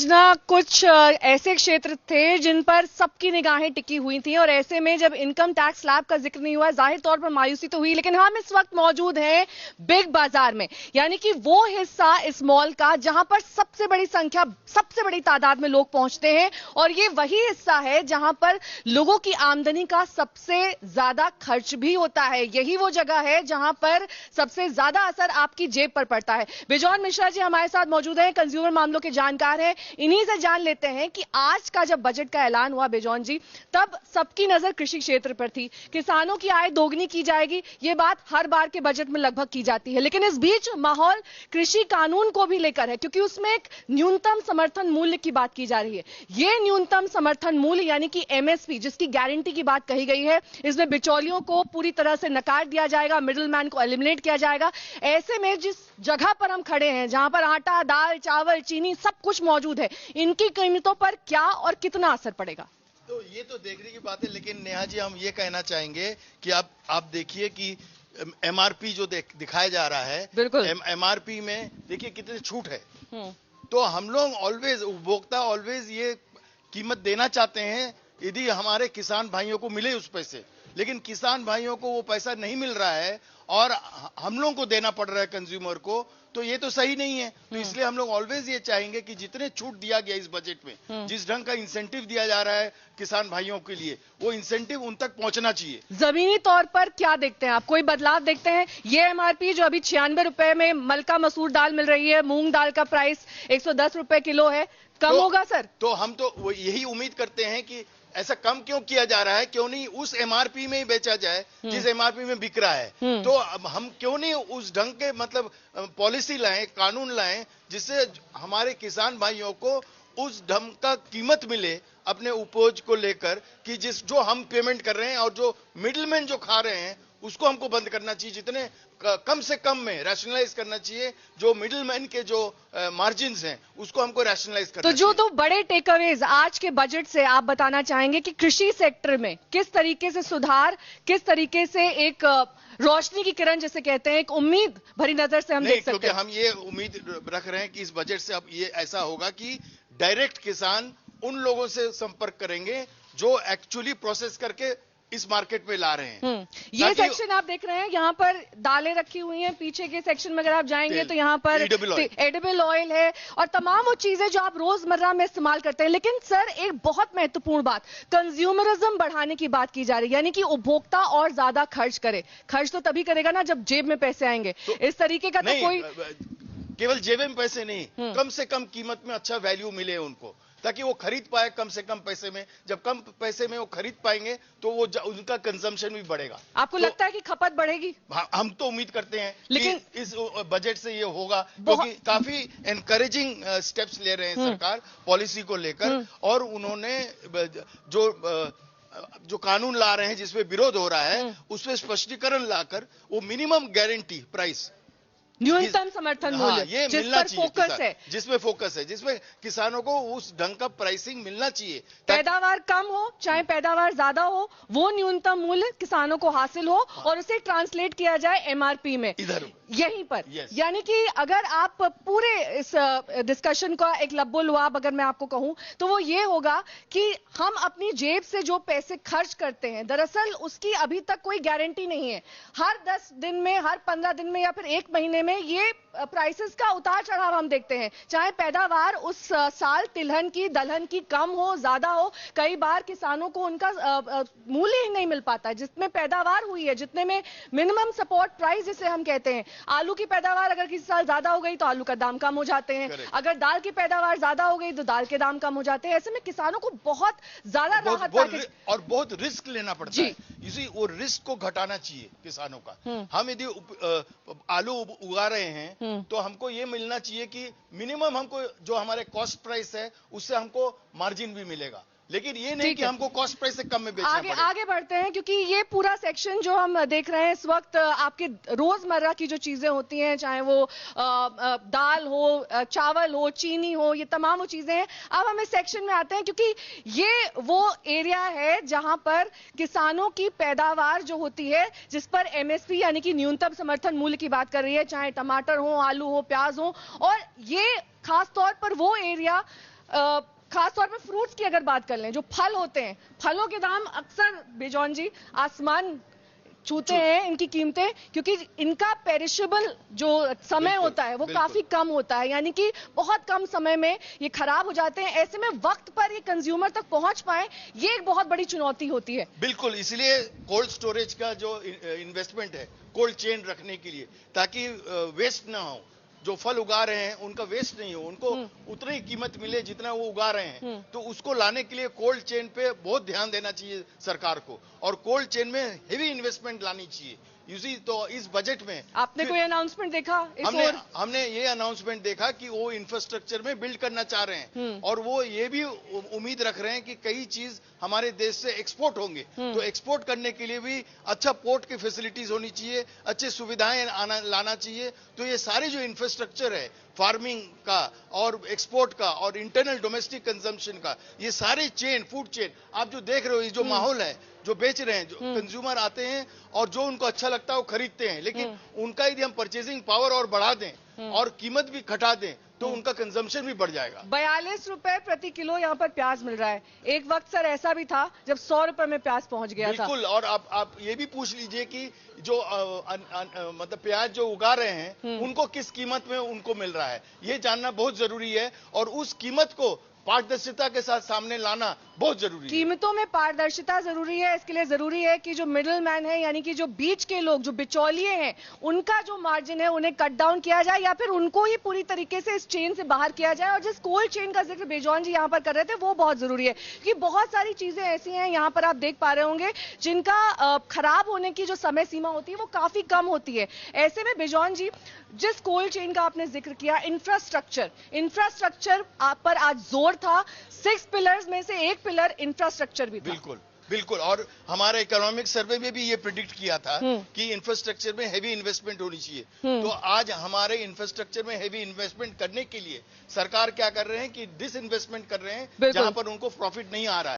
ना कुछ ऐसे क्षेत्र थे जिन पर सबकी निगाहें टिकी हुई थी और ऐसे में जब इनकम टैक्स स्लैब का जिक्र नहीं हुआ, जाहिर तौर पर मायूसी तो हुई। लेकिन हम इस वक्त मौजूद हैं बिग बाजार में, यानी कि वो हिस्सा इस मॉल का जहां पर सबसे बड़ी संख्या, सबसे बड़ी तादाद में लोग पहुंचते हैं। और ये वही हिस्सा है जहां पर लोगों की आमदनी का सबसे ज्यादा खर्च भी होता है। यही वो जगह है जहां पर सबसे ज्यादा असर आपकी जेब पर पड़ता है। बिजॉन मिश्रा जी हमारे साथ मौजूद हैं, कंज्यूमर मामलों के जानकार हैं। इन्हीं से जान लेते हैं कि आज का जब बजट का ऐलान हुआ बेजौन जी, तब सबकी नजर कृषि क्षेत्र पर थी। किसानों की आय दोगुनी की जाएगी, ये बात हर बार के बजट में लगभग की जाती है। लेकिन इस बीच माहौल कृषि कानून को भी लेकर है, क्योंकि उसमें एक न्यूनतम समर्थन मूल्य की बात की जा रही है। ये न्यूनतम समर्थन मूल्य यानी कि एमएसपी, जिसकी गारंटी की बात कही गई है, इसमें बिचौलियों को पूरी तरह से नकार दिया जाएगा, मिडिलमैन को एलिमिनेट किया जाएगा। ऐसे में जिस जगह पर हम खड़े हैं, जहां पर आटा, दाल, चावल, चीनी सब कुछ मौजूद है, इनकी कीमतों पर क्या और कितना असर पड़ेगा? तो ये तो देखने की बात है। लेकिन नेहा जी, हम ये कहना चाहेंगे कि आप देखिए कि एमआरपी जो दिखाया जा रहा है, बिल्कुल एमआरपी में देखिए कितनी छूट है। तो हम लोग ऑलवेज, उपभोक्ता ऑलवेज ये कीमत देना चाहते हैं यदि हमारे किसान भाइयों को मिले उस पैसे। लेकिन किसान भाइयों को वो पैसा नहीं मिल रहा है और हम लोगों को देना पड़ रहा है कंज्यूमर को, तो ये तो सही नहीं है। तो इसलिए हम लोग ऑलवेज ये चाहेंगे कि जितने छूट दिया गया इस बजट में, जिस ढंग का इंसेंटिव दिया जा रहा है किसान भाइयों के लिए, वो इंसेंटिव उन तक पहुंचना चाहिए। जमीनी तौर पर क्या देखते हैं आप, कोई बदलाव देखते हैं? ये एमआरपी जो अभी 96 रुपए में मलका मसूर दाल मिल रही है, मूंग दाल का प्राइस 110 रुपए किलो है, कम होगा सर? तो हम तो यही उम्मीद करते हैं कि ऐसा कम क्यों किया जा रहा है, क्यों नहीं उस एमआरपी में ही बेचा जाए जिस एमआरपी में बिक रहा है। तो अब हम क्यों नहीं उस ढंग के मतलब पॉलिसी लाएं, कानून लाएं, जिससे हमारे किसान भाइयों को उस ढंग का कीमत मिले अपने उपज को लेकर, कि जो हम पेमेंट कर रहे हैं और जो मिडिलमैन जो खा रहे हैं उसको हमको बंद करना चाहिए। जितने कम से कम में रैशनलाइज करना चाहिए, जो मिडिलमैन के जो मार्जिन्स हैं उसको हमको रैशनलाइज करना तो जो तो बड़े टेकअवेज आज के बजट से आप बताना चाहेंगे कि कृषि सेक्टर में किस तरीके से सुधार, किस तरीके से एक रोशनी की किरण जिसे कहते हैं, एक उम्मीद भरी नजर से हम देख सकते हैं? क्योंकि हम ये उम्मीद रख रहे हैं कि इस बजट से अब ये ऐसा होगा कि डायरेक्ट किसान उन लोगों से संपर्क करेंगे जो एक्चुअली प्रोसेस करके इस मार्केट में ला रहे हैं। ये सेक्शन आप देख रहे हैं, यहाँ पर दालें रखी हुई हैं। पीछे के सेक्शन में अगर आप जाएंगे तो यहाँ पर एडिबल ऑयल है और तमाम वो चीजें जो आप रोजमर्रा में इस्तेमाल करते हैं। लेकिन सर, एक बहुत महत्वपूर्ण बात, कंज्यूमरिज्म बढ़ाने की बात की जा रही है, यानी कि उपभोक्ता और ज्यादा खर्च करे। खर्च तो तभी करेगा ना जब जेब में पैसे आएंगे। इस तरीके का तो कोई केवल जेब में पैसे नहीं, कम से कम कीमत में अच्छा वैल्यू मिले उनको, ताकि वो खरीद पाए कम से कम पैसे में। जब कम पैसे में वो खरीद पाएंगे तो वो उनका कंजम्पशन भी बढ़ेगा। आपको लगता है कि खपत बढ़ेगी? हम तो उम्मीद करते हैं लेकिन कि इस बजट से ये होगा, क्योंकि काफी एनकरेजिंग स्टेप्स ले रहे हैं सरकार पॉलिसी को लेकर। और उन्होंने जो कानून ला रहे हैं जिसपे विरोध हो रहा है, उसपे स्पष्टीकरण लाकर वो मिनिमम गारंटी प्राइस, न्यूनतम समर्थन मूल्य, ये जिस मिलना पर चाहिए, फोकस है, जिसमें किसानों को उस ढंग का प्राइसिंग मिलना चाहिए। पैदावार कम हो चाहे पैदावार ज्यादा हो, वो न्यूनतम मूल्य किसानों को हासिल हो और उसे ट्रांसलेट किया जाए एमआरपी में इधर यहीं पर। यानी कि अगर आप पूरे इस डिस्कशन का एक लब्बो लुआब अगर मैं आपको कहूं तो वो ये होगा कि हम अपनी जेब से जो पैसे खर्च करते हैं, दरअसल उसकी अभी तक कोई गारंटी नहीं है। हर 10 दिन में, हर 15 दिन में या फिर 1 महीने में ये प्राइसेस का उतार चढ़ाव हम देखते हैं। चाहे पैदावार उस साल तिलहन की, दलहन की कम हो, ज्यादा हो, कई बार किसानों को उनका मूल्य ही नहीं मिल पाता। जितने पैदावार हुई है, जितने में मिनिमम सपोर्ट प्राइस जिसे हम कहते हैं, आलू की पैदावार अगर किसी साल ज्यादा हो गई तो आलू का दाम कम हो जाते हैं, अगर दाल की पैदावार ज्यादा हो गई तो दाल के दाम कम हो जाते हैं। ऐसे में किसानों को बहुत ज्यादा राहत पैकेज और बहुत रिस्क लेना पड़ता है। इसी वो रिस्क को घटाना चाहिए किसानों का। हम यदि आलू उगा रहे हैं तो हमको ये मिलना चाहिए कि मिनिमम हमको जो हमारे कॉस्ट प्राइस है उससे हमको मार्जिन भी मिलेगा। लेकिन ये नहीं कि हमको कॉस्ट प्राइस से कम में बेचना पड़े। आगे बढ़ते हैं, क्योंकि ये पूरा सेक्शन जो हम देख रहे हैं इस वक्त, आपके रोजमर्रा की जो चीजें होती हैं, चाहे वो दाल हो, चावल हो, चीनी हो, ये तमाम वो चीजें हैं। अब हम इस सेक्शन में आते हैं, क्योंकि ये वो एरिया है जहां पर किसानों की पैदावार जो होती है, जिस पर एमएसपी यानी कि न्यूनतम समर्थन मूल्य की बात कर रही है, चाहे टमाटर हो, आलू हो, प्याज हो। और ये खास तौर पर वो एरिया खास तौर पे फ्रूट्स की अगर बात कर लें, जो फल होते हैं, फलों के दाम अक्सर बेजॉन जी आसमान छूते हैं, इनकी कीमतें, क्योंकि इनका पेरिशेबल जो समय होता है वो काफी कम होता है, यानी कि बहुत कम समय में ये खराब हो जाते हैं। ऐसे में वक्त पर ये कंज्यूमर तक पहुंच पाए, ये एक बहुत बड़ी चुनौती होती है। बिल्कुल, इसलिए कोल्ड स्टोरेज का जो इन्वेस्टमेंट है कोल्ड चेन रखने के लिए, ताकि वेस्ट ना हो, जो फल उगा रहे हैं उनका वेस्ट नहीं हो, उनको उतनी ही कीमत मिले जितना वो उगा रहे हैं। तो उसको लाने के लिए कोल्ड चेन पे बहुत ध्यान देना चाहिए सरकार को, और कोल्ड चेन में हेवी इन्वेस्टमेंट लानी चाहिए। यूसी तो इस बजट में आपने कोई अनाउंसमेंट देखा? हमने ये अनाउंसमेंट देखा कि वो इंफ्रास्ट्रक्चर में बिल्ड करना चाह रहे हैं, और वो ये भी उम्मीद रख रहे हैं कि कई चीज हमारे देश से एक्सपोर्ट होंगे। तो एक्सपोर्ट करने के लिए भी अच्छा पोर्ट की फैसिलिटीज होनी चाहिए, अच्छी सुविधाएं लाना चाहिए। तो ये सारे जो इंफ्रास्ट्रक्चर है फार्मिंग का और एक्सपोर्ट का और इंटरनल डोमेस्टिक कंजम्पशन का, ये सारे चेन, फूड चेन, आप जो देख रहे हो, ये जो माहौल है, जो बेच रहे हैं, जो कंज्यूमर आते हैं और जो उनको अच्छा लगता है वो खरीदते हैं, लेकिन उनका यदि हम परचेजिंग पावर और बढ़ा दें और कीमत भी घटा दें तो उनका कंजम्पशन भी बढ़ जाएगा। 42 रुपए प्रति किलो यहाँ पर प्याज मिल रहा है। एक वक्त सर ऐसा भी था जब 100 रुपए में प्याज पहुंच गया था। बिल्कुल, और आप ये भी पूछ लीजिए कि जो मतलब प्याज जो उगा रहे हैं उनको किस कीमत में उनको मिल रहा है, ये जानना बहुत जरूरी है, और उस कीमत को पारदर्शिता के साथ सामने लाना बहुत जरूरी है। कीमतों में पारदर्शिता जरूरी है। इसके लिए जरूरी है कि जो मिडिल मैन है, यानी कि जो बीच के लोग, जो बिचौलिए हैं, उनका जो मार्जिन है उन्हें कट डाउन किया जाए, या फिर उनको ही पूरी तरीके से इस चेन से बाहर किया जाए। और जिस कोल्ड चेन का जिक्र बेजॉन जी यहाँ पर कर रहे थे वो बहुत जरूरी है, क्योंकि बहुत सारी चीजें ऐसी हैं यहाँ पर आप देख पा रहे होंगे जिनका खराब होने की जो समय सीमा होती है वो काफी कम होती है। ऐसे में बेजॉन जी, जिस कोल्ड चेन का आपने जिक्र किया, इंफ्रास्ट्रक्चर पर आज जोर था। 6 पिलर्स में से एक पिलर इंफ्रास्ट्रक्चर भी था। बिल्कुल, और हमारे इकोनॉमिक सर्वे में भी ये प्रिडिक्ट किया था कि इंफ्रास्ट्रक्चर में हेवी इन्वेस्टमेंट होनी चाहिए। तो आज हमारे इंफ्रास्ट्रक्चर में हेवी इन्वेस्टमेंट करने के लिए सरकार क्या कर रहे हैं कि डिसइन्वेस्टमेंट कर रहे हैं, जहां पर उनको प्रॉफिट नहीं आ रहा है।